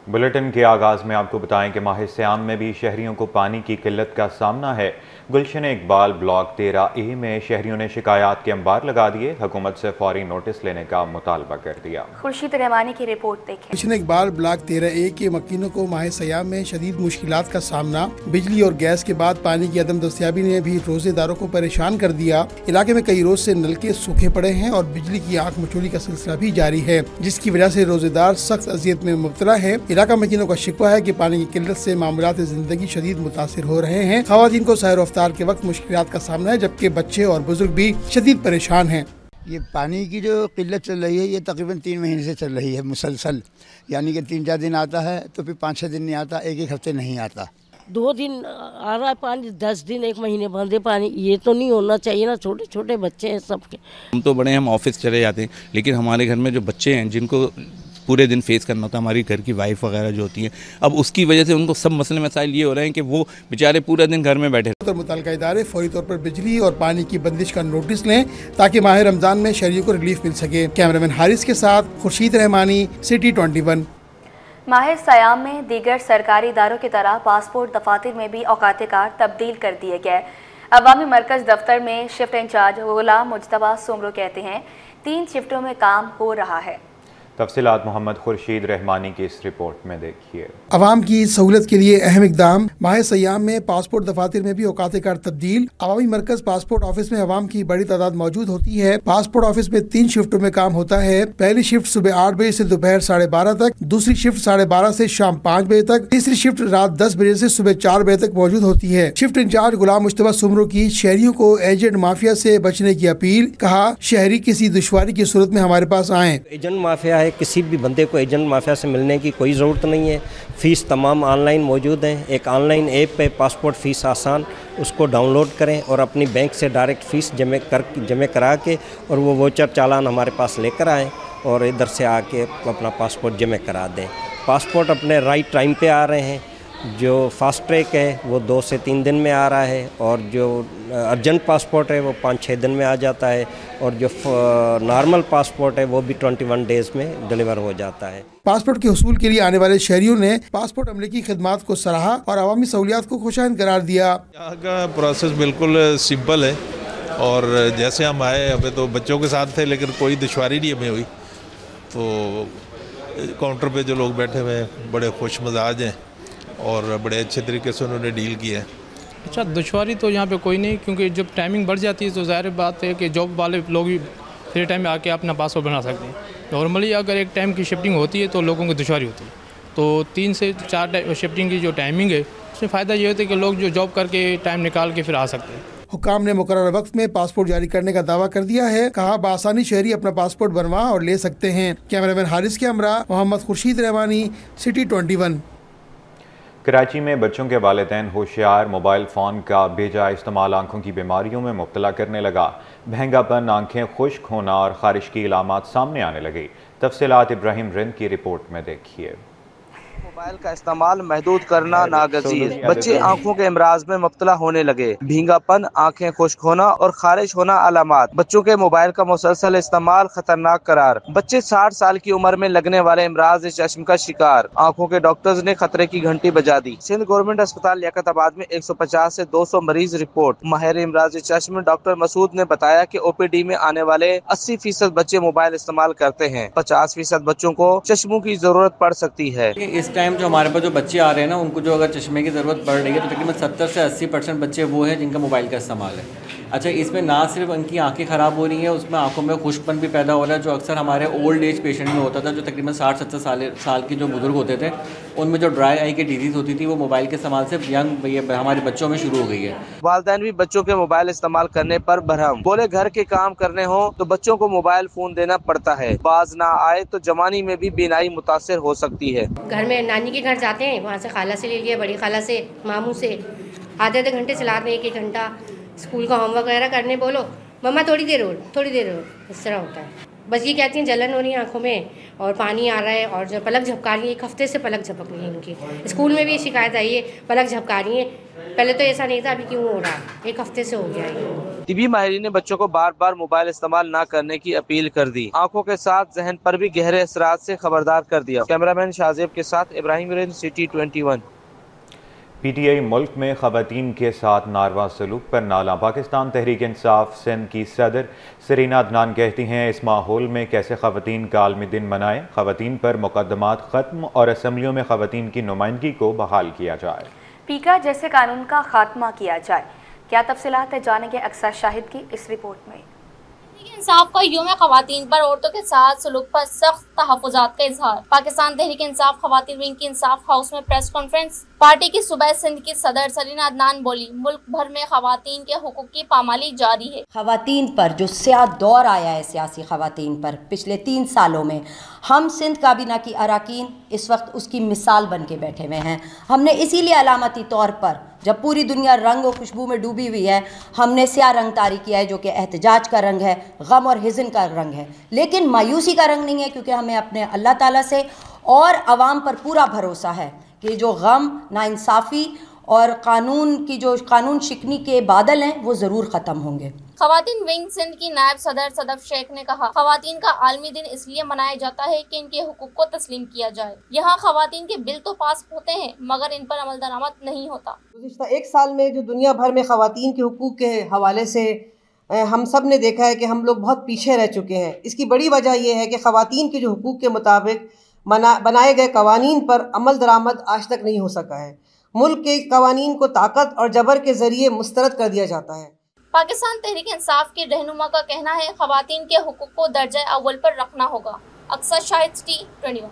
Bulletin के आगाज़ में आपको बताएं कि माह सियाम में भी शहरियों को पानी की किल्लत का सामना है। गुलशन इकबाल ब्लॉक 13A में शहरियों ने शिकायत के अंबार लगा दिए, हुकूमत से फौरी नोटिस लेने का मुतालबा कर दिया। खुर्शीद रहमानी की रिपोर्ट देखें। गुलशन इकबाल ब्लॉक 13A के मकीनों को माह सियाम में शदीद मुश्किलात का सामना, बिजली और गैस के बाद पानी की अदम दस्तयाबी ने भी रोजेदारों को परेशान कर दिया। इलाके में कई रोज से नलके सूखे पड़े हैं और बिजली की आंख मचोली का सिलसिला भी जारी है, जिसकी वजह से रोजेदार सख्त अजियत में मुब्तला है। इलाका मकीनों का शिकवा है कि पानी की किल्लत से मामलात जिंदगी शदीद मुतासिर हो रहे हैं। खवातीन को सहर अफ्तार के वक्त मुश्किलात का सामना है, जबकि बच्चे और बुजुर्ग भी शदीद परेशान हैं। ये पानी की जो किल्लत चल रही है ये तकरीबन 3 महीने से चल रही है मुसलसल, यानी कि 3-4 दिन आता है तो फिर 5-6 दिन नहीं आता, एक हफ्ते नहीं आता। 2 दिन आ रहा है पानी, 10 दिन 1 महीने बंद है पानी। ये तो नहीं होना चाहिए ना, छोटे छोटे बच्चे हैं सबके। हम तो बड़े, हम ऑफिस चले जाते हैं, लेकिन हमारे घर में जो बच्चे हैं जिनको पूरे दिन फेस करना होता है, हमारी घर की वाइफ वगैरह जो होती हैं, अब उसकी वजह से उनको सब मसले मसाइल ये हो रहे हैं कि वो बेचारे पूरा दिन घर में बैठे। तो मुतल्लिका इदारे फौरी तौर पर बिजली और पानी की बंदिश का नोटिस लें ताकि माह रमजान में शहरियों को रिलीफ मिल सके। कैमरामैन हारिस के साथ खुर्शीद रहमानी, सिटी 21। माह सयाम में दीगर सरकारी इदारों की तरह पासपोर्ट दफातर में भी औकात कार तब्दील कर दिए गए। अवामी मरकज दफ्तर में शिफ्ट इंचार्ज गुलाम मुजतबा सुमरो कहते हैं 3 शिफ्टों में काम हो रहा है। तफसीलात मोहम्मद खुर्शीद रहमानी की इस रिपोर्ट में देखिए। अवाम की सहूलत के लिए अहम इकदाम। माह सयाम में पासपोर्ट दफातर में भी औकात कार तब्दील। अवामी मरकज पासपोर्ट ऑफिस में अवाम की बड़ी तादाद मौजूद होती है। पासपोर्ट ऑफिस में 3 शिफ्टों में काम होता है। पहली शिफ्ट सुबह 8 बजे से दोपहर 12:30 तक, दूसरी शिफ्ट 12:30 से शाम 5 बजे तक, तीसरी शिफ्ट रात 10 बजे से सुबह 4 बजे तक मौजूद होती है। शिफ्ट इंचार्ज गुलाम मुजतबा सुमरो की शहरियों को एजेंट माफिया से बचने की अपील। कहा, शहरी किसी दुश्वारी की सूरत में हमारे पास आए। एजेंट माफिया है, किसी भी बंदे को एजेंट माफिया से मिलने की कोई ज़रूरत नहीं है। फ़ीस तमाम ऑनलाइन मौजूद है। एक ऑनलाइन ऐप पे पासपोर्ट फ़ीस आसान, उसको डाउनलोड करें और अपनी बैंक से डायरेक्ट फ़ीस जमा करा के और वो वोचर चालान हमारे पास लेकर आएँ और इधर से आके अपना पासपोर्ट जमा करा दें। पासपोर्ट अपने राइट टाइम पे आ रहे हैं। जो फास्ट ट्रैक है वो 2 से 3 दिन में आ रहा है और जो अर्जेंट पासपोर्ट है वो 5-6 दिन में आ जाता है और जो नॉर्मल पासपोर्ट है वो भी 21 डेज़ में डिलीवर हो जाता है। पासपोर्ट के हुसूल के लिए आने वाले शहरियों ने पासपोर्ट अमले की खिदमात को सराहा और अवामी सहूलियात को खुशाइन करार दिया। यहाँ का प्रोसेस बिल्कुल सिंपल है और जैसे हम आए, हमें तो बच्चों के साथ थे लेकिन कोई दुश्वारी नहीं हमें हुई। तो काउंटर पे जो लोग बैठे हुए हैं बड़े खुश मिजाज हैं और बड़े अच्छे तरीके से उन्होंने डील किया है। अच्छा, दुश्वारी तो यहाँ पे कोई नहीं, क्योंकि जब टाइमिंग बढ़ जाती है तो ज़ाहिर बात है कि जॉब वाले लोग भी फ्री टाइम में आके अपना पासपोर्ट बना सकते हैं। नॉर्मली अगर एक टाइम की शिफ्टिंग होती है तो लोगों को दुश्वारी होती है। तो 3 से 4 शिफ्टिंग की जो टाइमिंग है उसमें फ़ायदा ये होता है कि लोग जो जॉब करके टाइम निकाल के फिर आ सकते हैं। हुकाम ने मुकर्रर वक्त में पासपोर्ट जारी करने का दावा कर दिया है। कहा, बासानी शहरी अपना पासपोर्ट बनवा और ले सकते हैं। कैमरामैन हारिस के हमरा, मोहम्मद खुर्शीद रहमानी, सिटी 21। कराची में बच्चों के वालिदैन होशियार, मोबाइल फ़ोन का बेजा इस्तेमाल आंखों की बीमारियों में मुब्तला करने लगा। महंगापन, आंखें खुश्क होना और खारिश की इलामात सामने आने लगी। तफसीलात इब्राहिम रिंद की रिपोर्ट में देखिए। मोबाइल का इस्तेमाल महदूद करना नागजीर। बच्चे आंखों के अमराज में मुब्तला होने लगे। भींगापन, आंखें खुश्क होना और खारिश होना अलामात। बच्चों के मोबाइल का मुसलसल इस्तेमाल खतरनाक करार। बच्चे 60 साल की उम्र में लगने वाले इमराज चश्म का शिकार। आंखों के डॉक्टर्स ने खतरे की घंटी बजा दी। सिंध गवर्नमेंट अस्पताल लियाकताबाद में 150 से 200 मरीज रिपोर्ट। माहिर इमराज चश्म डॉक्टर मसूद ने बताया कि OPD में आने वाले 80% बच्चे मोबाइल इस्तेमाल करते हैं। 50% बच्चों को चश्मों की जरूरत पड़ सकती है। इस टाइम जो हमारे पास जो बच्चे आ रहे हैं ना, उनको जो अगर चश्मे की ज़रूरत पड़ रही है तो तकरीबन 70 से 80% बच्चे वो हैं जिनका मोबाइल का इस्तेमाल है। अच्छा, इसमें ना सिर्फ उनकी आंखें ख़राब हो रही हैं, उसमें आंखों में खुश्कपन भी पैदा हो रहा है, जो अक्सर हमारे ओल्ड एज पेशेंट में होता था, जो तकरीबन 60-70 साल के जो बुजुर्ग होते थे, उनमें जो ड्राई आई की डिजीज़ होती थी वो मोबाइल के इस्तेमाल से यंग हमारे बच्चों में शुरू हो गई है। वालिदैन भी बच्चों के मोबाइल इस्तेमाल करने पर बरहम। बोले, घर के काम करने हो तो बच्चों को मोबाइल फ़ोन देना पड़ता है। बाज ना आए तो जवानी में भी बीनाई मुतासिर हो सकती है। घर में नानी के घर जाते हैं, वहाँ से खाला से ले लिया, बड़ी खाला से, मामू से, आधे घंटे चलाते हैं, 1-1 घंटा। स्कूल का होमवर्क वगैरह करने बोलो, मम्मा थोड़ी देर और, इस तरह होता है। बस ये कहती हैं जलन हो रही है आंखों में और पानी आ रहा है और जो पलक झपका रही है, एक हफ्ते से पलक झपक रही है इनकी। स्कूल में भी ये शिकायत आई है, पलक झपका रही है। पहले तो ऐसा नहीं था, अभी क्यों हो रहा है, एक हफ्ते से हो गया है। तिबी माहिरीन ने बच्चों को बार बार मोबाइल इस्तेमाल न करने की अपील कर दी। आंखों के साथ जहन पर भी गहरे असरात से खबरदार कर दिया। कैमरामैन शाहजेब के साथ इब्राहिम वीरेन, सिटी 21। PTI मुल्क में खवातीन के साथ नारवा सलूक पर नाला। पाकिस्तान तहरीक इंसाफ सिंध की सदर सरीना अदनान कहती हैं, इस माहौल में कैसे खवातीन का आलमी दिन मनाएं। खवातीन पर मुकदमात खत्म और असम्बलियों में खवातीन की नुमाइंदगी को बहाल किया जाए। पीका जैसे कानून का खात्मा किया जाए। क्या तफसीलात है, जानेंगे अक्सर शाहिद की इस रिपोर्ट में। इंसाफ का यूम खवातीन पर औरतों के साथ सलूक पर सख्त तहफ़्फ़ुज़ात का इजहार। पाकिस्तान तहरीक इंसाफ खवातीन विंग की इंसाफ हाउस में प्रेस कॉन्फ्रेंस। पार्टी की सूबा सिंध की सदर सरीना अदनान बोली, मुल्क भर में खवातीन के हुकूक की पामाली जारी है। खवातीन पर जो स्याह दौर आया है, सियासी खवातीन पर पिछले 3 सालों में, हम सिंध काबीना की अराकीन इस वक्त उसकी मिसाल बन के बैठे हुए हैं। हमने इसीलिए अलामती तौर पर, जब पूरी दुनिया रंग और खुशबू में डूबी हुई है, हमने स्याह रंग तारी किया है, जो कि एहतजाज का रंग है, गम और हिज़न का रंग है, लेकिन मायूसी का रंग नहीं है, क्योंकि हमें अपने अल्लाह ताला से और अवाम पर पूरा भरोसा है कि जो गम, नाइंसाफ़ी और कानून शिकनी के बादल हैं वो ज़रूर ख़त्म होंगे। खवातीन विंग सिंध की नायब सदर सदफ शेख ने कहा, खवातीन का आलमी दिन इसलिए मनाया जाता है कि इनके हुकूक को तस्लीम किया जाए। यहाँ खवातीन के बिल तो पास होते हैं मगर इन पर अमल दरामद नहीं होता। गुज़िश्ता 1 साल में जो दुनिया भर में खवातीन के हुकूक के हवाले से हम सब ने देखा है कि हम लोग बहुत पीछे रह चुके हैं। इसकी बड़ी वजह यह है कि खवातीन के जो हुकूक के मुताबिक बनाए गए कवानीन पर अमल दरामद आज तक नहीं हो सका है। मुल्क के कवानीन को ताकत और जबर के जरिए मुस्तरद कर दिया जाता है। पाकिस्तान तहरीक इंसाफ के रहनुमा का कहना है, खवातीन के हुकूक को दर्जा अव्वल पर रखना होगा। अक्सर शाहिद, सिटी 21।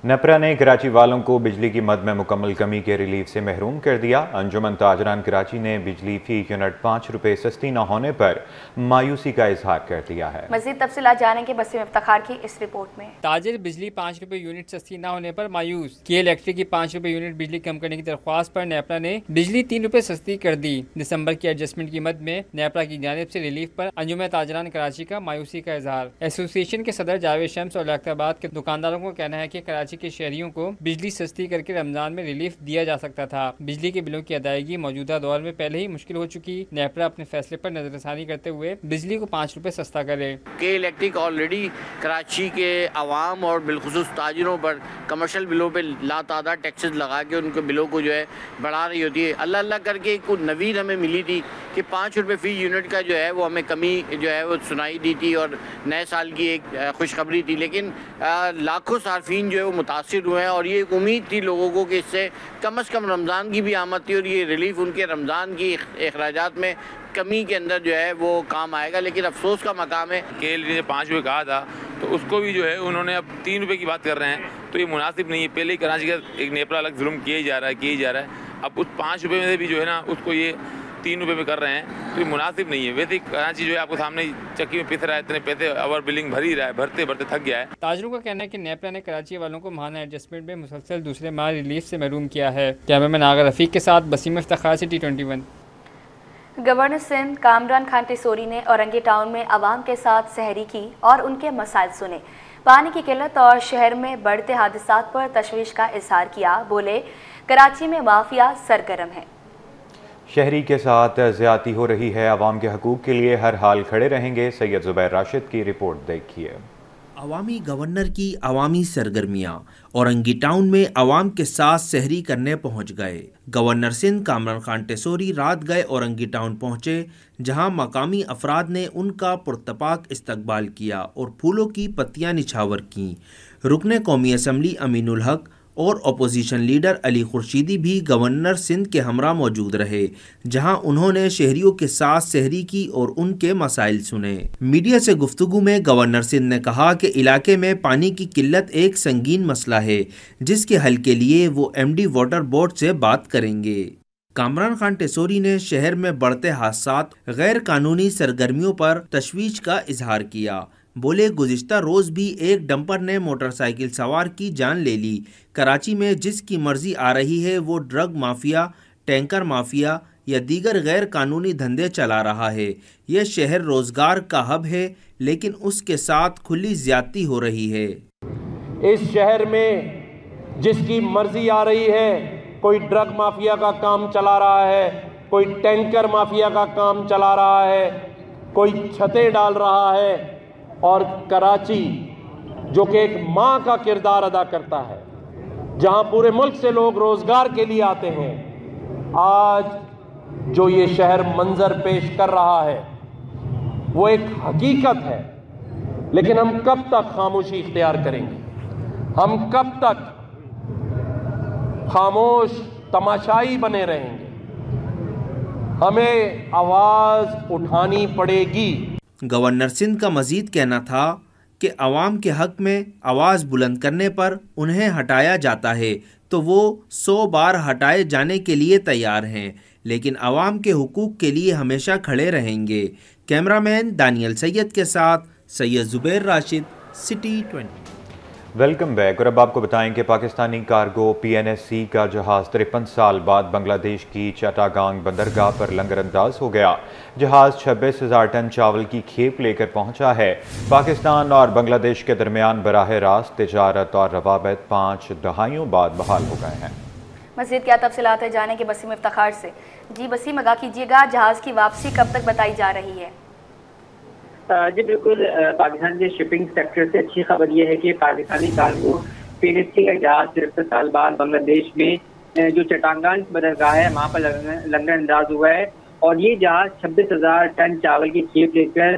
नेपरा ने कराची वालों को बिजली की मद में मुकम्मल कमी के रिलीफ से महरूम कर दिया। अंजुमन ताजरान कराची ने बिजली फी यूनिट 5 रुपये सस्ती न होने पर मायूसी का इजहार कर दिया है। मज़ीद तफसीलात जानेंगे बसीम इफ्तिखार की इस रिपोर्ट में। ताजिर बिजली 5 रुपये यूनिट सस्ती न होने पर मायूस। के इलेक्ट्रिक की 5 रुपये यूनिट बिजली कम करने की दरख्वास्त पर नेपरा ने बिजली 3 रुपये सस्ती कर दी। दिसंबर की एडजस्टमेंट की मद में नेपरा की जानिब से रिलीफ पर अंजुमन ताजरान कराची का मायूसी का इजहार। एसोसिएशन के सदर जावेद शम्स और लखताबाद के दुकानदारों को कहना है कि कराची के शहरियों को बिजली सस्ती करके रमजान में रिलीफ दिया जा सकता था। बिजली के बिलों की अदायगी मौजूदा दौर में पहले ही मुश्किल हो चुकी। नेपरा अपने फैसले पर नजरसानी करते हुए बिजली को 5 रुपये सस्ता करे। के इलेक्ट्रिक ऑलरेडी कराची के आवाम और बिलखुसूस ताजिरों पर कमर्शियल बिलों पे लातादाद टैक्सेस लगा के उनके बिलों को जो है बढ़ा रही होती है। अल्लाह अल्लाह करके कुछ नवीन हमें मिली थी कि 5 रुपये फी यूनिट का जो है वो हमें कमी जो है वो सुनाई दी थी और नए साल की एक खुशखबरी थी। लेकिन लाखों सार्फिन जो है वो मुतासिर हुए हैं और ये एक उम्मीद थी लोगों को कि इससे कम से कम रमज़ान की भी आमद थी और ये रिलीफ उनके रमज़ान की अखराजात में कमी के अंदर जो है वो काम आएगा। लेकिन अफसोस का मकाम है कि ने 5 रुपये कहा था तो उसको भी जो है उन्होंने अब 3 रुपये की बात कर रहे हैं, तो ये मुनासिब नहीं है। पहले ही कराची का एक नेपरा अलग जुल्म किया ही जा रहा है। अब उस 5 रुपये में से भी जो है ना उसको ये 3 रुपये में कर रहे हैं, तो ये मुनासिब नहीं है। वैसे कराची जो है आपको सामने चक्की में पिस रहा है, इतने पैसे ओवर बिलिंग भर ही रहा है, भरते भरते थक गया है। ताजरों का कहना है कि नेपरा ने कराची वालों को महाना एडजस्टमेंट में मुसलसल दूसरे माह रिलीफ से महरूम किया है। कैमरामैन आगर रफीक के साथ बसीम इफ्तिखार, सिटी 21। गवर्नर सिंध कामरान खान टेसोरी ने औरंगी टाउन में आवाम के साथ सहरी की और उनके मसाइल सुने। पानी की किल्लत और शहर में बढ़ते हादसात पर तशवीश का इजहार किया। बोले, कराची में माफिया सरगर्म है, शहरी के साथ ज्यादती हो रही है, आवाम के हकूक के लिए हर हाल खड़े रहेंगे। सैयद जुबैर राशिद की रिपोर्ट देखिए। अवामी गवर्नर की अवामी सरगर्मियाँ। औरंगी टाउन में अवाम के साथ सहरी करने पहुँच गए। गवर्नर सिंध कामरान खान टेसोरी रात गए औरंगी टाउन पहुँचे, जहाँ मकामी अफराद ने उनका पुरतपाक इस्तकबाल किया और फूलों की पत्तियाँ निछावर की। रुकने कौमी असम्बली अमीनुल हक और अपोजिशन लीडर अली खुर्शीदी भी गवर्नर सिंध के हमरा मौजूद रहे, जहां उन्होंने शहरियों के साथ सहरी की और उनके मसाइल सुने। मीडिया से गुफ्तगू में गवर्नर सिंध ने कहा कि इलाके में पानी की किल्लत एक संगीन मसला है, जिसके हल के लिए वो MD वाटर बोर्ड से बात करेंगे। कामरान खान टेसोरी ने शहर में बढ़ते हादसात, गैर कानूनी सरगर्मियों पर तशवीश का इजहार किया। बोले, गुज़िश्ता रोज़ भी एक डंपर ने मोटरसाइकिल सवार की जान ले ली। कराची में जिसकी मर्जी आ रही है वो ड्रग माफिया, टैंकर माफिया या दीगर गैर कानूनी धंधे चला रहा है। यह शहर रोजगार का हब है, लेकिन उसके साथ खुली ज्यादती हो रही है। इस शहर में जिसकी मर्जी आ रही है, कोई ड्रग माफिया का काम चला रहा है, कोई टैंकर माफिया का काम चला रहा है, कोई छतें डाल रहा है, और कराची जो कि एक माँ का किरदार अदा करता है, जहां पूरे मुल्क से लोग रोजगार के लिए आते हैं, आज जो ये शहर मंजर पेश कर रहा है वो एक हकीकत है। लेकिन हम कब तक खामोशी इख्तियार करेंगे? हम कब तक खामोश तमाशाई बने रहेंगे? हमें आवाज उठानी पड़ेगी। गवर्नर सिंध का मजीद कहना था कि अवाम के हक में आवाज़ बुलंद करने पर उन्हें हटाया जाता है तो वो 100 बार हटाए जाने के लिए तैयार हैं, लेकिन अवाम के हुकूक के लिए हमेशा खड़े रहेंगे। कैमरामैन दानियल सैयद के साथ Syed Zubair Rashid, city 20। Welcome back. और अब आपको बताएं कि पाकिस्तानी कार्गो PNSC का जहाज़ 53 साल बाद बांग्लादेश की चटागांग बंदरगाह पर लंगरअंदाज हो गया। जहाज़ 26,000 टन चावल की खेप लेकर पहुंचा है। पाकिस्तान और बांग्लादेश के दरमियान बराह रास्त तिजारत और रवाबत 5 दहाइयों बाद बहाल हो गए हैं। मज़ीद क्या तफसीलात है जाने के वसीम इफ्तिखार से। जी वसीम, आगाह कीजिएगा, जहाज़ की वापसी कब तक बताई जा रही है? जी बिल्कुल, पाकिस्तान के शिपिंग सेक्टर से अच्छी खबर यह है कि पाकिस्तानी कार्गो PNSC का जहाज 53 साल बाद बांग्लादेश में जो चटागांग बंदरगाह है वहाँ पर लंगर अंदाज हुआ है, और ये जहाज 26,000 टन चावल की खेप लेकर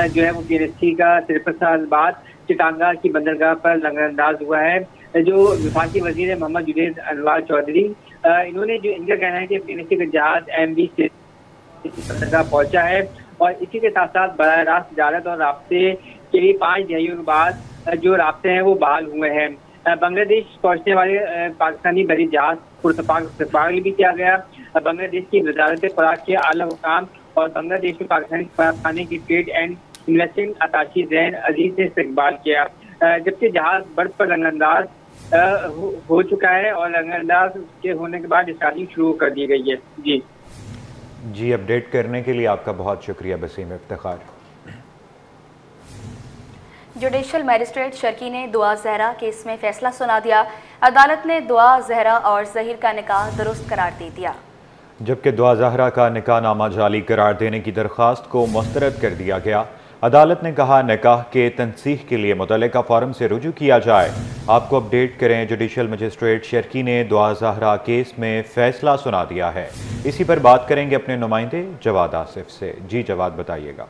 जो है वो PNSC का 53 साल बाद चटागांग की बंदरगाह पर लंगर अंदाज हुआ है। जो विफाकी वजीर मोहम्मद जुनैद अनवार चौधरी, इन्होंने जो इनका कहना है कि PNSC का जहाज MV से बंदरगाह पहुँचा है, और इसी के साथ साथ बराह रास्त तिजारत और राब्ते के लिए 5 दहाइयों के बाद जो राब्ते हैं वो बहाल हुए हैं। बांग्लादेश पहुंचने वाले पाकिस्तानी बड़ी जहाज पुरतपाक भी किया गया। बांग्लादेश की वजारत खुराक के आला हुकाम और बांग्लादेश में पाकिस्तानी खुराक खाने की trade and investment attaché Jain अजीज से इस्तकबाल किया, जबकि जहाज बर्फ पर लंगरअंदाज हो चुका है और लंगरअंदाज के होने के बाद स्टार्टिंग शुरू कर दी गई है। जी, अपडेट करने के लिए आपका बहुत शुक्रिया वसीम इफ्तिखार। जुडिशल मैजिस्ट्रेट शर्की ने दुआ जहरा केस में फैसला सुना दिया। अदालत ने दुआ जहरा और जहीर का निकाह दुरुस्त करार दे दिया, जबकि दुआ जहरा का निकाह नामा जाली करार देने की दरख्वास्त को मुस्तरद कर दिया गया। अदालत ने कहा निकाह के तनसीह के लिए मुतल्लिका फॉरम से रुजू किया जाए। आपको अपडेट करें, जुडिशल मजिस्ट्रेट शर्की ने दुआ जहरा केस में फैसला सुना दिया है। इसी पर बात करेंगे अपने नुमाइंदे जवाद आसिफ से। जी जवाद, बताइएगा।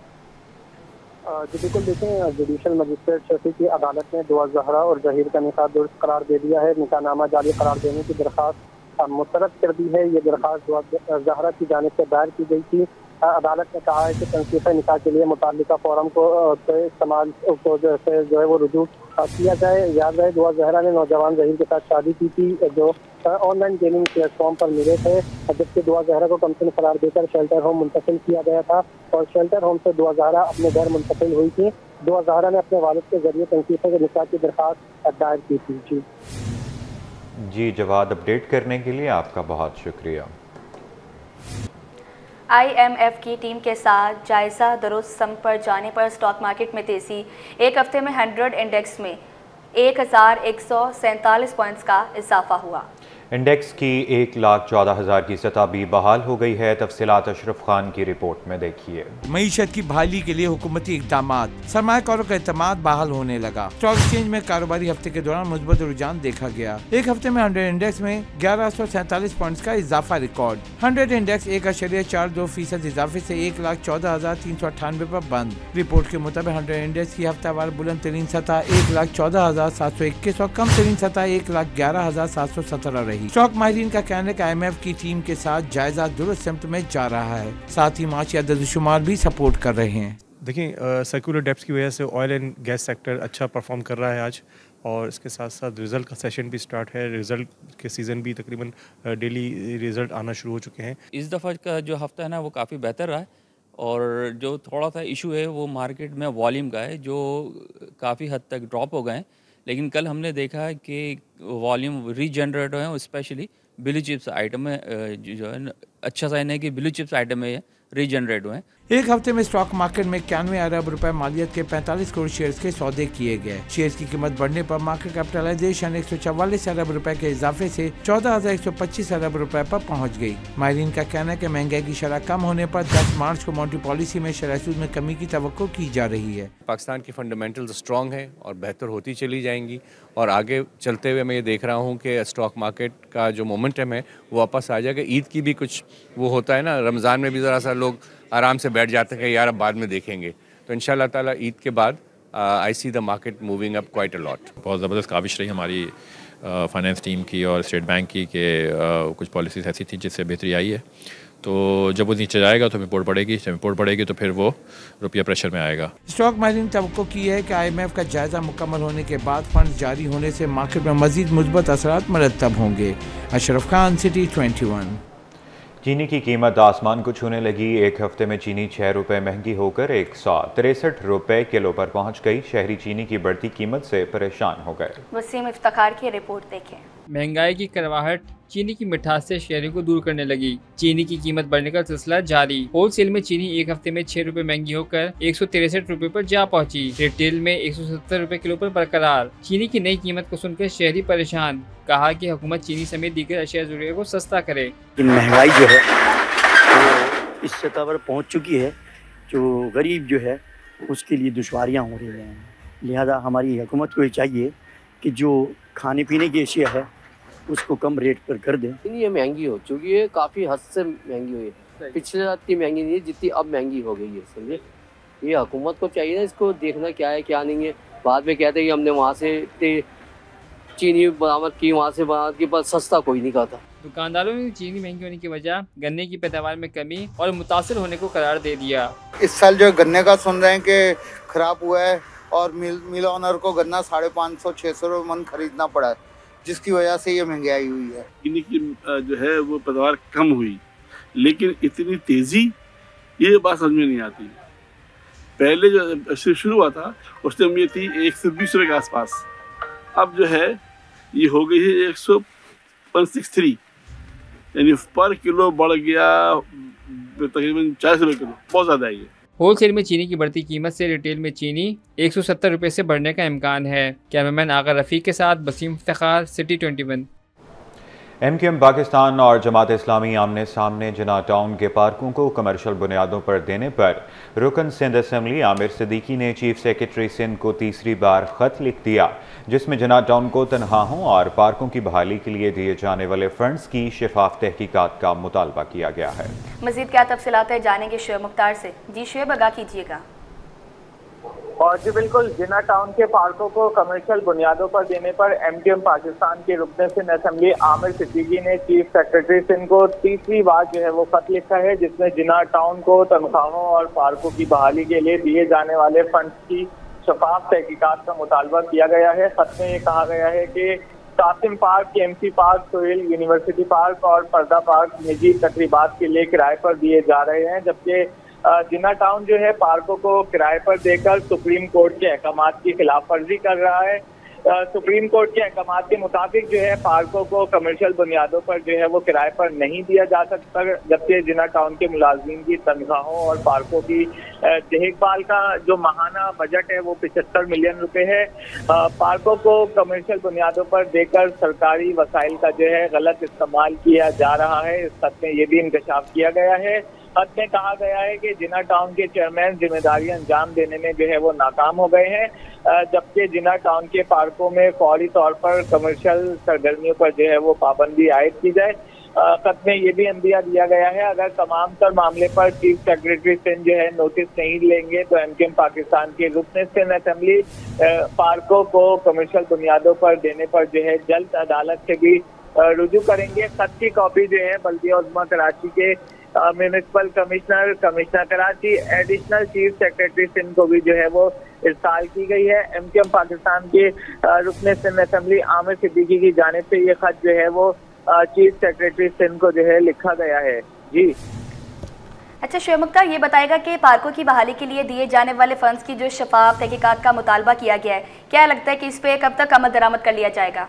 जी बिल्कुल, देखें, जुडिशल मजिस्ट्रेट शर्की की अदालत ने दुआ जहरा और जहीर का निकाह दुरुस्त करार दे दिया है। निकाहनामा जाली करार देने की दरख्वास्त मुस्तरद कर दी है। ये दरख्वास्त दुआ जहरा की जानिब से दायर की गई थी। अदालत ने कहा है कि तनसीह निकाह के लिए मुताल्लिका फोरम को इस्तेमाल से जो है वो रुजू किया जाए। याद रहे, दुआ जहरा ने नौजवान जहीर के साथ शादी की थी जो ऑनलाइन गेमिंग प्लेटफॉर्म पर मिले थे, जबकि दुआ जहरा को कमसिन करार देकर शेल्टर होम मुंतकिल किया गया था और शेल्टर होम से दुआ जहरा अपने घर मुंतकिल हुई थी। दुआ जहरा ने अपने वालिद के जरिए तनसीह के निकाह की दरख्वास्त दायर की थी। जी जवाद, अपडेट करने के लिए आपका बहुत शुक्रिया। IMF की टीम के साथ जायजा दुरुस्त सम पर जाने पर स्टॉक मार्केट में तेजी। एक हफ्ते में 100 इंडेक्स में 1147 पॉइंट्स का इजाफा हुआ। इंडेक्स की 1,14,000 की सतह भी बहाल हो गई है। तफसीलात अशरफ खान की रिपोर्ट में देखिए। मईशत की बहाली के लिए हुकूमती इक़दाम, सरमायाकारों का एतमाद बहाल होने लगा। स्टॉक एक्सचेंज में कारोबारी हफ्ते के दौरान मुस्बत रुझान देखा गया। एक हफ्ते में 100 इंडेक्स में 1147 पॉइंट्स का इजाफा रिकॉर्ड। 100 इंडेक्स 1.42% इजाफे से 1,14,398 पर बंद। रिपोर्ट के मुताबिक 100 इंडेक्स की हफ्तावार बुलंद तरीन सतह 1,14,721 और कम तरीन सतह 1,11,717 रही। स्टॉक माहिरीन का कहना है कि IMF की टीम के साथ जायजा दुरुस्त सिमत में जा रहा है, साथ ही माशी अदद-ओ-शुमार भी सपोर्ट कर रहे हैं। देखिए, सर्कुलर डेप्थ की वजह से ऑयल एंड गैस सेक्टर अच्छा परफॉर्म कर रहा है आज, और इसके साथ साथ रिजल्ट का सेशन भी स्टार्ट है। रिजल्ट के सीज़न भी तकरीबन डेली रिजल्ट आना शुरू हो चुके हैं। इस दफ़ा का जो हफ्ता है ना वो काफ़ी बेहतर रहा है, और जो थोड़ा सा इशू है वो मार्केट में वॉल्यूम का है, जो काफ़ी हद तक ड्रॉप हो गए हैं। लेकिन कल हमने देखा कि वॉल्यूम रीजनरेट हुए हैं, स्पेशली ब्लू चिप्स आइटम है, जो है अच्छा साइन है कि ब्लू चिप्स आइटम है रीजनरेट हुए हैं। एक हफ्ते में स्टॉक मार्केट में 91 अरब रुपए मालियत के 45 करोड़ शेयर्स के सौदे किए गए। शेयर्स की कीमत बढ़ने पर मार्केट कैपिटलाइजेशन 144 अरब रुपए के इजाफे से 14,125 अरब रुपए पर पहुंच गई। माहिरीन का कहना है कि महंगाई की शरह कम होने पर 10 मार्च को मॉनेटरी पॉलिसी में शरह सूद में कमी की तवक्को की जा रही है। पाकिस्तान की फंडामेंटल्स स्ट्रॉन्ग है और बेहतर होती चली जाएंगी और आगे चलते हुए मैं ये देख रहा हूँ कि स्टॉक मार्केट का जो मोमेंटम है वो वापस आ जाएगा। ईद की भी कुछ वो होता है ना, रमज़ान में भी ज़रा सा लोग आराम से बैठ जाते हैं कि यार अब बाद में देखेंगे, तो इंशाल्लाह ताला ईद के बाद I see the market moving up quite a lot. बहुत ज़बरदस्त काविश रही हमारी फाइनेंस टीम की और स्टेट बैंक की कि कुछ पॉलिसीज़ ऐसी थी जिससे बेहतरी आई है, तो जब वो नीचे जाएगा तो रिपोर्ट पड़ेगी, जब रिपोर्ट पड़ेगी तो फिर वो रुपया प्रेशर में आएगा। स्टॉक मार्केट ने तवक्को की है कि IMF का जायजा मुकम्मल होने के बाद फंड जारी होने से मार्केट में मजीद मुस्बत असरात मरतब होंगे। अशरफ खान, सिटी 21। चीनी की कीमत आसमान को छूने लगी। एक हफ्ते में चीनी 6 रुपये महंगी होकर 163 रुपये किलो पर पहुंच गई। शहरी चीनी की बढ़ती कीमत से परेशान हो गए। वसीम इफ्तिखार की रिपोर्ट देखें। महंगाई की करवाहट चीनी की मिठास से शहरी को दूर करने लगी। चीनी की कीमत बढ़ने का सिलसिला जारी। होलसेल में चीनी एक हफ्ते में 6 रुपए महंगी होकर 163 रुपए पर जा पहुंची। रिटेल में 170 रुपए किलो पर बरकरार। चीनी की नई कीमत को सुनकर शहरी परेशान। कहा कि हुकूमत चीनी समेत दीगर अशिया ज़रूरिया को सस्ता करे। महंगाई जो है तो इस सतह पर पहुँच चुकी है, जो गरीब जो है उसके लिए दुश्वारियाँ हो रही हैं। लिहाजा हमारी हुकूमत को ये चाहिए कि जो खाने पीने की अशिया है उसको कम रेट पर कर दें। ये महंगी हो चुकी है, काफ़ी हद से महंगी हुई है। पिछले इतनी महंगी नहीं है जितनी अब महंगी हो गई है। समझे, ये हुकूमत को चाहिए ना, इसको देखना क्या है क्या नहीं है। बाद में कहते हैं कि हमने वहाँ से चीनी बरामद की, वहाँ से बरामद की, पर सस्ता कोई नहीं कहता। दुकानदारों ने चीनी महंगी होने की वजह गन्ने की पैदावार में कमी और मुतासर होने को करार दे दिया। इस साल जो गन्ने का सुन रहे हैं कि खराब हुआ है और मिल ऑनर को गन्ना 550-600 रुपये मन खरीदना पड़ा है, जिसकी वजह से ये महंगाई हुई है। चीनी की जो है वो पैदावार कम हुई, लेकिन इतनी तेज़ी ये बात समझ में नहीं आती। पहले जो शुरू हुआ था उस टाइम ये थी 120 रुपये के आसपास, अब जो है ये हो गई है 163, यानी पर किलो बढ़ गया तकरीबन 40 रुपये किलो, बहुत ज़्यादा है ये। होलसेल में चीनी की बढ़ती कीमत से रिटेल में चीनी 170 रुपये से बढ़ने का इम्कान है। कैमरामैन आगा रफ़ी के साथ वसीम इफ्तिखार, सिटी 21। MQM पाकिस्तान और जमात इस्लामी आमने सामने जिना टाउन के पार्कों को कमर्शियल बुनियादों पर देने पर रुकन सिंध असम्बली आमिर सिद्दीकी ने चीफ सेक्रेटरी सिंध को तीसरी बार खत लिख दिया, जिसमें जिना टाउन को तनख्वाहों और पार्कों की बहाली के लिए दिए जाने वाले फंड्स की शफाफ तहकीकात का मुतालबा किया गया है। मजीद क्या तफसीलात है जानेंगे शुएब मुख्तार से। जी शुएब, आगाह कीजिएगा। और जी बिल्कुल, जिना टाउन के पार्कों को कमर्शियल बुनियादों पर देने पर MQM पाकिस्तान के रुकन सिंध असम्बली आमिर सिद्दीकी ने चीफ सेक्रेटरी सिंध को तीसरी बार जो है वो खत लिखा है, जिसमें जिना टाउन को तनख्वाहों और पार्कों की बहाली के लिए दिए जाने वाले फंड्स की शफाफ तहकीकात का मुतालबा किया गया है। खत में ये कहा गया है कि Qasim park, KMC park, Sohail university park और पर्दा पार्क निजी तकरीबात के लिए किराए पर दिए जा रहे हैं, जबकि जिना टाउन जो है पार्कों को किराए पर देकर सुप्रीम कोर्ट के अहकामात की खिलाफ वर्जी कर रहा है। सुप्रीम कोर्ट के अहकामात के मुताबिक जो है पार्कों को कमर्शियल बुनियादों पर जो है वो किराए पर नहीं दिया जा सकता, जबकि जिना टाउन के मुलाजिम की तनख्वाहों और पार्कों की देखभाल का जो माहाना बजट है वो 75 मिलियन रुपए है। पार्कों को कमर्शियल बुनियादों पर देकर सरकारी वसाइल का जो है गलत इस्तेमाल किया जा रहा है। इस खत में ये भी इंकशाफ किया गया है। खत में कहा गया है कि जिना टाउन के चेयरमैन जिम्मेदारी अंजाम देने में जो है वो नाकाम हो गए हैं, जबकि जिना टाउन के पार्कों में फौरी तौर पर कमर्शियल सरगर्मियों पर जो है वो पाबंदी आयद की जाए। खत में ये भी अंदिया दिया गया है, अगर तमाम तर मामले पर चीफ सेक्रेटरी सिंध जो है नोटिस नहीं लेंगे तो MQM पाकिस्तान के रुकन सिंध असम्बली पार्कों को कमर्शियल बुनियादों पर देने पर जो है जल्द अदालत से भी रुजू करेंगे। खत की कॉपी जो है बल्दिया उज़्मा कराची के municipal commissioner Karachi, additional chief secretary Sindh को भी जो है वो इरसाल की गई है। MQM पाकिस्तान के रुकन सिंध असम्बली आमिर सिद्दीकी की जानिब से ये खत जो है वो चीफ सेक्रेटरी सिंध को जो है लिखा गया है। जी अच्छा शुएब मुख्तार, ये बताएगा कि पार्कों की बहाली के लिए दिए जाने वाले फंड्स की जो शफाफ तहकीकात का मुतालबा किया गया है, क्या लगता है कि इस पे कब तक अमल दरामद कर लिया जाएगा?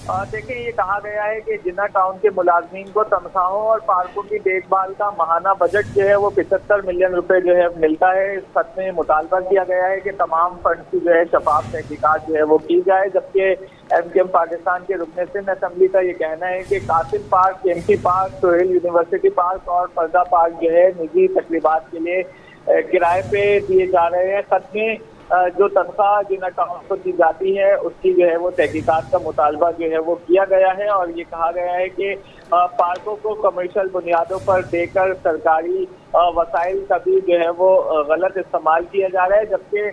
देखिए, ये कहा गया है कि जिन्ना टाउन के मुलाजमीन को तनख्वाहों और पार्कों की देखभाल का माहाना बजट जो है वो 75 मिलियन रुपए जो है मिलता है। इस खत में मुतालबा किया गया है कि तमाम फंड की जो है शफाफ तहकीकात जो है वो की जाए। जबकि एमकेएम पाकिस्तान के रुकने सिंध असेंबली का ये कहना है कि Qasim park, Kempty park, Sohail university park और पर्दा पार्क जो है निजी तकरीबात के लिए किराए पे दिए जा रहे हैं। खत में जो तनख्वाह जिन्ना टाउन को दी जाती है उसकी जो है वो तहकीकात का मुतालबा जो है वो किया गया है। और ये कहा गया है कि पार्कों को कमर्शियल बुनियादों पर देकर सरकारी वसाइल का भी जो है वो गलत इस्तेमाल किया जा रहा है। जबकि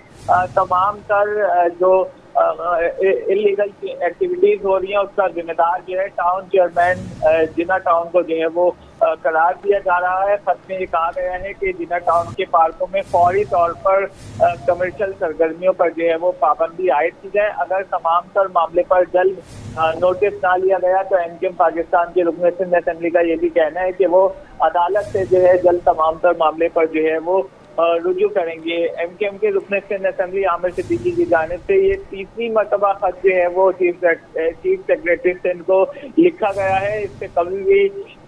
तमाम तर जो इलीगल एक्टिविटीज हो रही हैं उसका जिम्मेदार जो है टाउन चेयरमैन जिन्ना टाउन को जो है वो करार दिया जा रहा है। खत में ये कहा गया है कि जिन्ना टाउन के पार्कों में फौरी तौर पर कमर्शियल सरगर्मियों पर जो है वो पाबंदी आयद की जाए। अगर तमाम तर मामले पर जल्द नोटिस ना लिया गया तो एमकेएम पाकिस्तान के रुकने सिंध असेंबली का ये भी कहना है कि वो अदालत से जो है जल्द तमाम तर मामले पर जो है वो रुजू करेंगे। एमकेएम के रुकने सिंध असेंबली आमिर सिद्दीकी की जानिब से ये तीसरी मरतबा खत जो है वो चीफ सेक्रेटरी सिंध को लिखा गया है। इससे कभी भी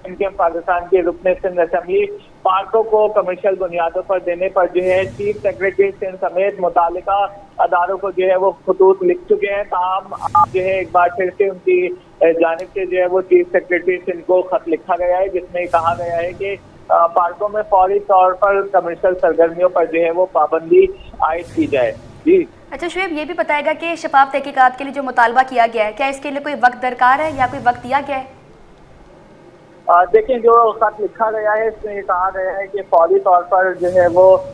एमकेएम पाकिस्तान के रुकने सिंध असेंबली पार्कों को कमर्शियल बुनियादों पर देने पर जो है चीफ सेक्रेटरी सिंध समेत मुतालिका अदारों को जो है वो खतूत लिख चुके हैं। ताहम आप जो है एक बार फिर से उनकी जानिब से जो है वो चीफ सेक्रेटरी सिंध को खत लिखा गया है जिसमें कहा गया है कि पार्कों में फौरी तौर पर कमर्शियल सरगर्मियों पर जो है वो पाबंदी आयद की जाए। जी अच्छा शुएब, ये भी बताएगा कि शफाफ तहकीकात के लिए जो मुतालबा किया गया है क्या इसके लिए कोई वक्त दरकार है या कोई वक्त दिया गया है? देखें, जो खत लिखा गया है इसमें ये कहा गया है कि फौरी तौर पर जो है वो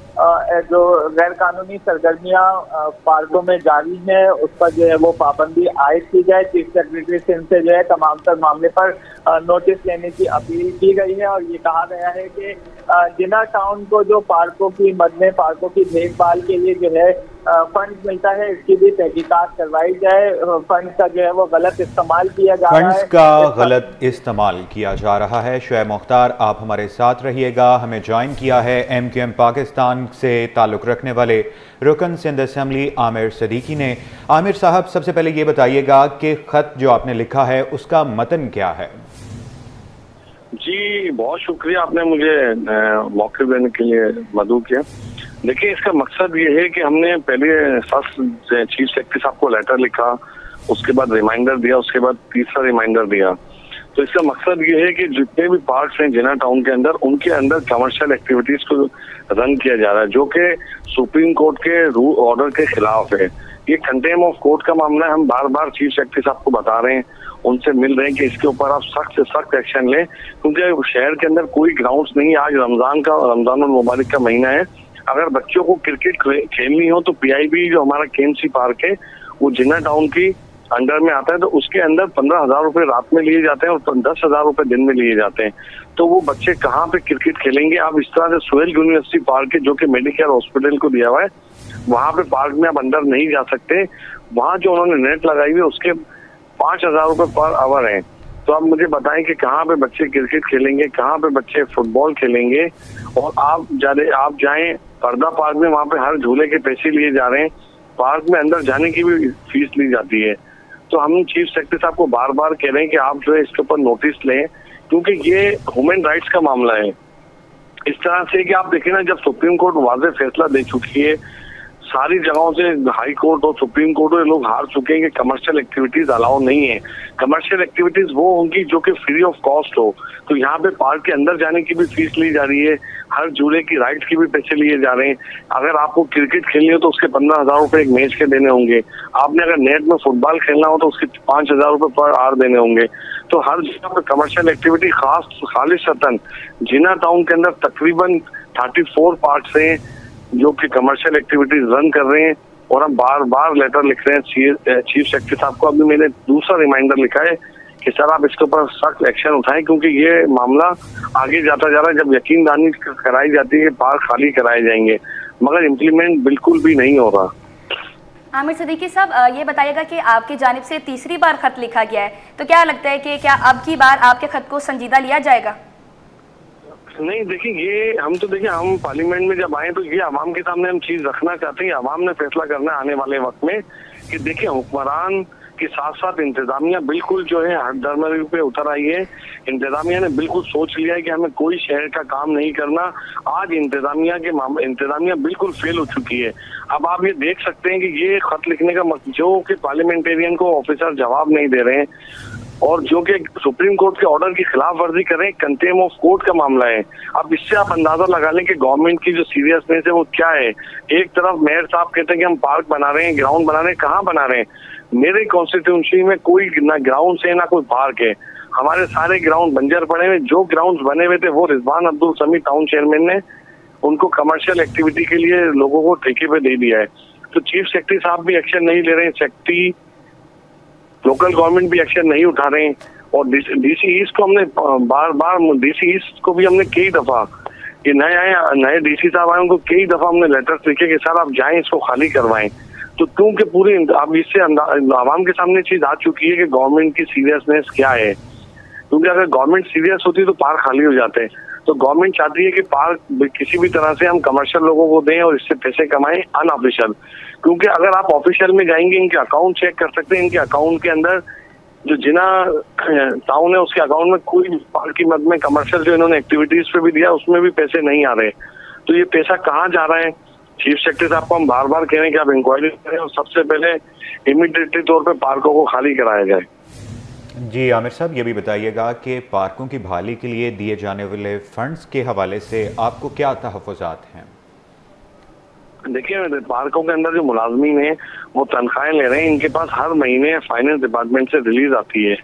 जो गैर कानूनी सरगर्मियाँ पार्कों में जारी हैं उस पर जो है वो पाबंदी आयद की जाए। चीफ सेक्रेटरी सिंध से जो है तमाम तर मामले पर नोटिस लेने की अपील की गई है। और ये कहा गया है कि जिन्ना टाउन को जो पार्कों की मद में पार्कों की देखभाल के लिए जो है फंड मिलता है इसकी भी तहकीकात करवाई जाए। फंड का जो है वो गलत इस्तेमाल किया जा रहा है। फंड्स का गलत इस्तेमाल किया जा रहा है। शुएब मुख्तार, आप हमारे साथ रहिएगा। हमें ज्वाइन किया है एमकेएम पाकिस्तान से ताल्लुक़ रखने वाले रुकन सिंध असेंबली आमिर सिद्दीकी ने। आमिर साहब, सबसे पहले ये बताइएगा कि ख़त जो आपने लिखा है उसका मतन क्या है? जी, बहुत शुक्रिया, आपने मुझे मौके देने के लिए मदऊ किया। देखिए, इसका मकसद ये है कि हमने पहले फर्स्ट चीफ सेक्रेटरी साहब को लेटर लिखा, उसके बाद रिमाइंडर दिया, उसके बाद तीसरा रिमाइंडर दिया। तो इसका मकसद ये है कि जितने भी पार्क्स हैं जिन्ना टाउन के अंदर उनके अंदर कमर्शियल एक्टिविटीज को रन किया जा रहा है जो कि सुप्रीम कोर्ट के रूल ऑर्डर के खिलाफ है। ये कंटेम्प्ट ऑफ कोर्ट का मामला है। हम बार बार चीफ सेक्रेटरी साहब को बता रहे हैं, उनसे मिल रहे हैं कि इसके ऊपर आप सख्त से सख्त एक्शन लें, क्योंकि शहर के अंदर कोई ग्राउंड्स नहीं है। आज रमजान और मुबारक का महीना है। अगर बच्चों को क्रिकेट खेलनी हो तो पीआईबी जो हमारा केएमसी पार्क है वो जिन्ना टाउन की अंडर में आता है, तो उसके अंदर 15,000 रुपए रात में लिए जाते हैं और 10,000 रुपए दिन में लिए जाते हैं। तो वो बच्चे कहाँ पे क्रिकेट खेलेंगे? आप इस तरह से सोहेल यूनिवर्सिटी पार्क है जो कि मेडिकेयर हॉस्पिटल को दिया हुआ है, वहां पे पार्क में आप अंदर नहीं जा सकते। वहां जो उन्होंने नेट लगाई हुई है उसके 5,000 रुपए पर आवर है। तो आप मुझे बताएं कि कहाँ पे बच्चे क्रिकेट खेलेंगे, कहाँ पे बच्चे फुटबॉल खेलेंगे। और आप जाएं पर्दा पार्क में, वहां पे हर झूले के पैसे लिए जा रहे हैं। पार्क में अंदर जाने की भी फीस ली जाती है। तो हम चीफ सेक्रेटरी साहब को बार बार कह रहे हैं कि आप जो है इसके ऊपर नोटिस लें, क्योंकि ये ह्यूमन राइट्स का मामला है। इस तरह से कि आप देखें ना, जब सुप्रीम कोर्ट वाज़ेह फैसला दे चुकी है, सारी जगहों से हाई कोर्ट और सुप्रीम कोर्ट में लोग हार चुके हैं कि कमर्शियल एक्टिविटीज अलाउ नहीं है। कमर्शियल एक्टिविटीज वो होंगी जो कि फ्री ऑफ कॉस्ट हो। तो यहाँ पे पार्क के अंदर जाने की भी फीस ली जा रही है, हर झूले की राइड्स की भी पैसे लिए जा रहे हैं। अगर आपको क्रिकेट खेलनी हो तो उसके 15,000 रुपए एक मैच के देने होंगे। आपने अगर नेट में फुटबॉल खेलना हो तो उसके 5,000 रुपए पर आवर देने होंगे। तो हर जगह पर कमर्शियल एक्टिविटी खालिसतन जिन्ना टाउन के अंदर तकरीबन 34 पार्क्स हैं जो कि कमर्शियल एक्टिविटीज रन कर रहे हैं। और हम बार बार लेटर लिख रहे हैं चीफ सेक्रेटरी साहब को। अभी मैंने दूसरा रिमाइंडर लिखा है कि सर आप इसके ऊपर सख्त एक्शन उठाएं, क्योंकि ये मामला आगे जाता जा रहा है। जब यकीन दहानी कराई जाती है पार्क खाली कराए जाएंगे, मगर इम्प्लीमेंट बिल्कुल भी नहीं हो रहा। आमिर सिद्दीकी साहब, ये बताइएगा कि आपकी जानिब से तीसरी बार खत लिखा गया है, तो क्या लगता है कि क्या अब की बार आपके खत को संजीदा लिया जाएगा? नहीं, देखिए ये हम पार्लियामेंट में जब आए तो ये आवाम के सामने हम चीज रखना चाहते हैं। आवाम ने फैसला करना है आने वाले वक्त में कि देखिए हुक्मरान के साथ साथ इंतजामिया बिल्कुल जो है हटधर्मी पे उतर आई है। इंतजामिया ने बिल्कुल सोच लिया है कि हमें कोई शहर का काम नहीं करना। आज इंतजामिया बिल्कुल फेल हो चुकी है। अब आप ये देख सकते हैं कि ये खत लिखने का जो कि पार्लियामेंटेरियन को ऑफिसर जवाब नहीं दे रहे हैं और जो कि सुप्रीम कोर्ट के ऑर्डर की खिलाफ वर्जी कर रहे हैं, कंटेम्प्ट ऑफ कोर्ट का मामला है। अब इससे आप अंदाजा लगा लें कि गवर्नमेंट की जो सीरियसनेस है वो क्या है। एक तरफ मेयर साहब कहते हैं कि हम पार्क बना रहे हैं, ग्राउंड बना रहे हैं, कहाँ बना रहे हैं? मेरे कॉन्स्टिट्यूंसी में कोई ना ग्राउंड है ना कोई पार्क है। हमारे सारे ग्राउंड बंजर पड़े हुए। जो ग्राउंड बने हुए थे वो रिजवान अब्दुल समी टाउन चेयरमैन ने उनको कमर्शियल एक्टिविटी के लिए लोगों को ठेके पे दे दिया है। तो चीफ सेक्रेटरी साहब भी एक्शन नहीं ले रहे हैं, सेक्रेटरी लोकल गवर्नमेंट भी एक्शन नहीं उठा रहे हैं। और डीसी ईस्ट को हमने बार डीसी ईस्ट को भी हमने कई दफा, ये नए डीसी साहब आए, उनको कई दफा हमने लेटर्स लिखे कि सर आप जाएं, इसको खाली करवाएं। तो क्योंकि पूरी अब इससे आवाम के सामने चीज आ चुकी है कि गवर्नमेंट की सीरियसनेस क्या है। क्योंकि अगर गवर्नमेंट सीरियस होती तो पार्क खाली हो जाते हैं। तो गवर्नमेंट चाहती है कि पार्क किसी भी तरह से हम कमर्शियल लोगों को दें और इससे पैसे कमाएं अनऑफिशियल। क्योंकि अगर आप ऑफिशियल में जाएंगे, इनके अकाउंट चेक कर सकते हैं। इनके अकाउंट के अंदर जो जिना टाउन है उसके अकाउंट में कोई पार्क की मद में कमर्शियल जो इन्होंने एक्टिविटीज पे भी दिया उसमें भी पैसे नहीं आ रहे। तो ये पैसा कहाँ जा रहा है? चीफ सेक्रेटरी साहब को हम बार बार कह रहे हैं कि आप इंक्वायरी करें और सबसे पहले इमीडिएटली तौर पे पार्कों को खाली कराया जाए। जी आमिर साहब, ये भी बताइएगा कि पार्कों की बहाली के लिए दिए जाने वाले फंड्स के हवाले से आपको क्या तहफ़्फ़ुज़ात हैं? देखिए, पार्कों के अंदर जो मुलाजमीन है वो तनख्वाहें ले रहे हैं। इनके पास हर महीने फाइनेंस डिपार्टमेंट से रिलीज आती है।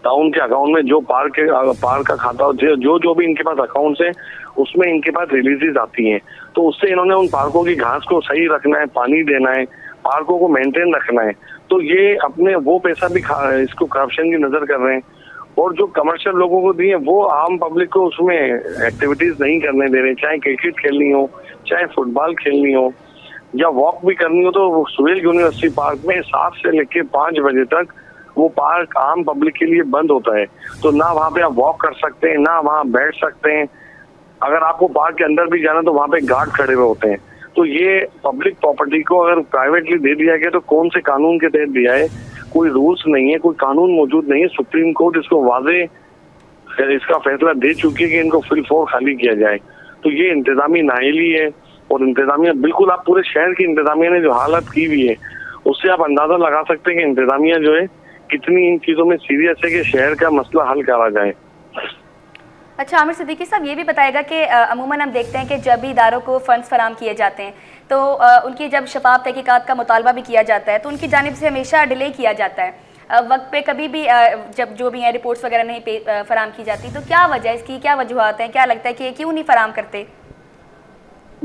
टाउन के अकाउंट में जो पार्क का खाता जो भी इनके पास अकाउंट्स है उसमें इनके पास रिलीजेस आती हैं। तो उससे इन्होंने उन पार्कों की घास को सही रखना है, पानी देना है, पार्कों को मेंटेन रखना है। तो ये अपने वो पैसा भी इसको करप्शन की नजर कर रहे हैं। और जो कमर्शियल लोगों को दिए वो आम पब्लिक को उसमें एक्टिविटीज नहीं करने दे रहे। चाहे क्रिकेट खेलनी हो, चाहे फुटबॉल खेलनी हो या वॉक भी करनी हो, तो सुहेल यूनिवर्सिटी पार्क में 7 से लेकर 5 बजे तक वो पार्क आम पब्लिक के लिए बंद होता है। तो ना वहाँ पे आप वॉक कर सकते हैं, ना वहाँ बैठ सकते हैं। अगर आपको पार्क के अंदर भी जाना तो वहाँ पे गार्ड खड़े हुए होते हैं। तो ये पब्लिक प्रॉपर्टी को अगर प्राइवेटली दे दिया गया तो कौन से कानून के तहत दिया है? कोई रूल्स नहीं है, कोई कानून मौजूद नहीं है। सुप्रीम कोर्ट इसको वाजे इसका फैसला दे चुकी है कि इनको फिलफोर खाली किया जाए। तो ये इंतजामी नाअहली है। और इंतजामिया बिल्कुल, आप पूरे शहर की इंतजामिया ने जो हालत की हुई है उससे आप अंदाजा लगा सकते हैं कि इंतजामिया जो है कितनी इन चीजों में सीरियस है कि शहर का मसला हल करा जाए। अच्छा आमिर सिद्दीकी साहब, ये भी बताएगा कि अमूमन हम देखते हैं कि जब भी इदारों को फंड्स फराम किए जाते हैं तो उनकी जब शफाफ तहकीकात का मुतालबा भी किया जाता है तो उनकी जानिब से हमेशा डिले किया जाता है। वक्त पे कभी भी जब जो भी है रिपोर्ट्स वगैरह नहीं फराम की जाती, तो क्या वजह इसकी, क्या वजूहत हैं? क्या लगता है कि क्यों नहीं फराम करते?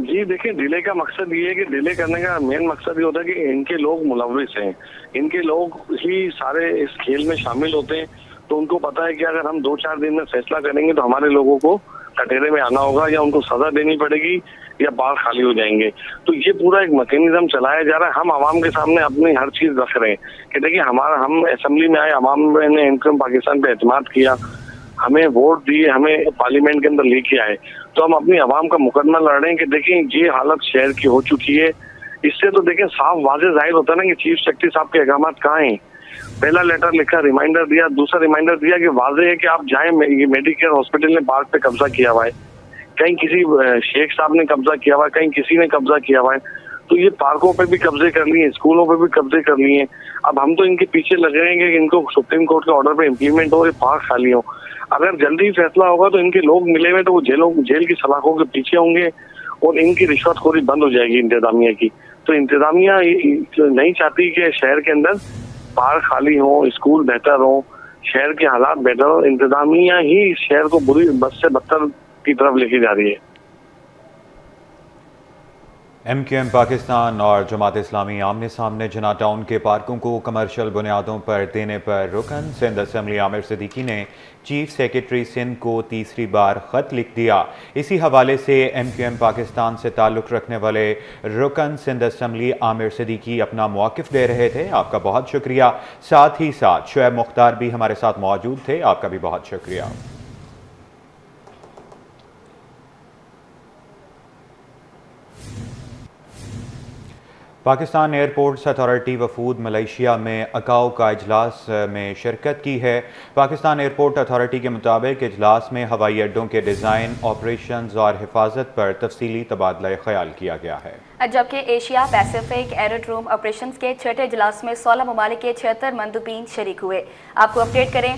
जी देखिए, डिले का मकसद ये है कि डिले करने का मेन मकसद ये होता है कि इनके लोग मुलविस हैं, इनके लोग ही सारे इस खेल में शामिल होते हैं। तो उनको पता है कि अगर हम 2-4 दिन में फैसला करेंगे तो हमारे लोगों को कटहरे में आना होगा या उनको सजा देनी पड़ेगी या बाहर खाली हो जाएंगे। तो ये पूरा एक मैकेनिज्म चलाया जा रहा है। हम आवाम के सामने अपनी हर चीज रख रहे हैं कि देखिए हम असेंबली में आए, आवाम ने एमक्यूएम पाकिस्तान पे एतमाद किया, हमें वोट दिए, हमें पार्लियामेंट के अंदर लेके आए। तो हम अपनी आवाम का मुकदमा लड़ रहे हैं कि देखिए ये हालत शहर की हो चुकी है। इससे तो देखिए साफ वाज़ेह जाहिर होता है ना कि चीफ सेक्रेटरी साहब के अहकामात कहाँ हैं। पहला लेटर लिखा, रिमाइंडर दिया, दूसरा रिमाइंडर दिया कि वाज़ेह है कि आप जाएं, ये मेडिकेयर हॉस्पिटल ने पार्क पे कब्जा किया हुआ है, कहीं किसी शेख साहब ने कब्जा किया हुआ है, कहीं किसी ने कब्जा किया हुआ है। तो ये पार्कों पे भी कब्जे कर लिए, स्कूलों पे भी कब्जे कर लिए। अब हम तो इनके पीछे लग रहे हैं कि इनको सुप्रीम कोर्ट के ऑर्डर पे इम्प्लीमेंट हो, ये पार्क खाली हो। अगर जल्दी फैसला होगा तो इनके लोग मिले हुए तो वो जेल की सलाखों के पीछे होंगे और इनकी रिश्वतखोरी बंद हो जाएगी इंतजामिया की। तो इंतजामिया नहीं चाहती कि शहर के अंदर पार्क खाली हो, स्कूल बेहतर हो, शहर के हालात बेहतर हो। इंतजामिया ही शहर को बुरी बद से बदतर की तरफ लेके जा रही है। एमक्यूएम पाकिस्तान और जमात इस्लामी आमने सामने जिना टाउन के पार्कों को कमर्शियल बुनियादों पर देने पर रुकन सिंध असम्बली आमिर सिद्दीकी ने चीफ सेक्रेटरी सिंध को तीसरी बार ख़त लिख दिया। इसी हवाले से एमक्यूएम पाकिस्तान से ताल्लुक़ रखने वाले रुकन सिंध असम्बली आमिर सिद्दीकी अपना मौक़िफ़ दे रहे थे। आपका बहुत शुक्रिया। साथ ही साथ शुएब मुख्तार भी हमारे साथ मौजूद थे, आपका भी बहुत शुक्रिया। पाकिस्तान एयरपोर्ट्स अथॉरिटी वफूद मलेशिया में अकाओ का इजलास में शिरकत की है। पाकिस्तान एयरपोर्ट अथॉरिटी के मुताबिक इजलास में हवाई अड्डों के डिज़ाइन, ऑपरेशंस और हिफाजत पर तफसीली तबादला ख्याल किया गया है। जबकि एशिया पैसिफिक एरोड्रोम ऑपरेशंस के छठे इजलास में 16 ममालिक के 76 मंदूबीन शरीक हुए। आपको अपडेट करें,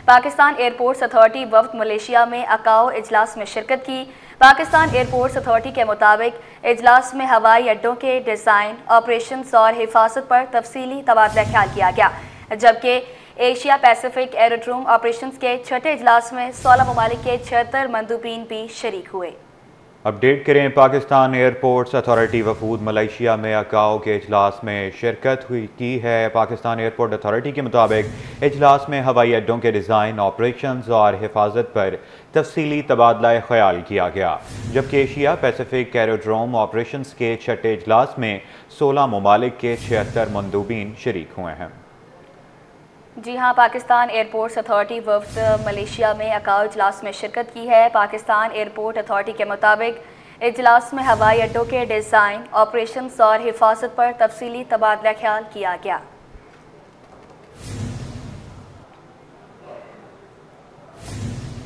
पाकिस्तान एयरपोर्ट्स अथॉरिटी वफ्द मलेशिया में अकाओ इजलास में शिरकत की। पाकिस्तान एयरपोर्ट्स अथॉरिटी के मुताबिक इजलास में हवाई अड्डों के डिज़ाइन, ऑपरेशंस और हिफाजत पर तफसीली तबादला ख्याल किया गया। जबकि एशिया पैसिफिक एरोड्रोम ऑपरेशंस के छठे इजलास में 16 ममालिक के 76 मंदूबीन भी शरीक हुए। अपडेट करें, पाकिस्तान एयरपोर्ट्स अथॉरिटी वफूद मलेशिया में अकाओ के इजलास में शिरकत की है। पाकिस्तान एयरपोर्ट अथॉरिटी के मुताबिक इजलास में हवाई अड्डों के डिज़ाइन, ऑपरेशंस और हिफाजत पर तफसीली तबादला ख्याल किया गया। जबकि एशिया पैसिफिक एरोड्रोम ऑपरेशंस के छठे इजलास में 16 ममालिक के 76 मंदूबीन शरीक हुए हैं। जी हाँ, पाकिस्तान एयरपोर्ट्स अथॉरिटी वफ्द मलेशिया में अकाओ इजलास में शिरकत की है। पाकिस्तान एयरपोर्ट अथॉरिटी के मुताबिक इजलास में हवाई अड्डों के डिज़ाइन, ऑपरेशंस और हिफाजत पर तफसीली तबादला ख्याल किया गया।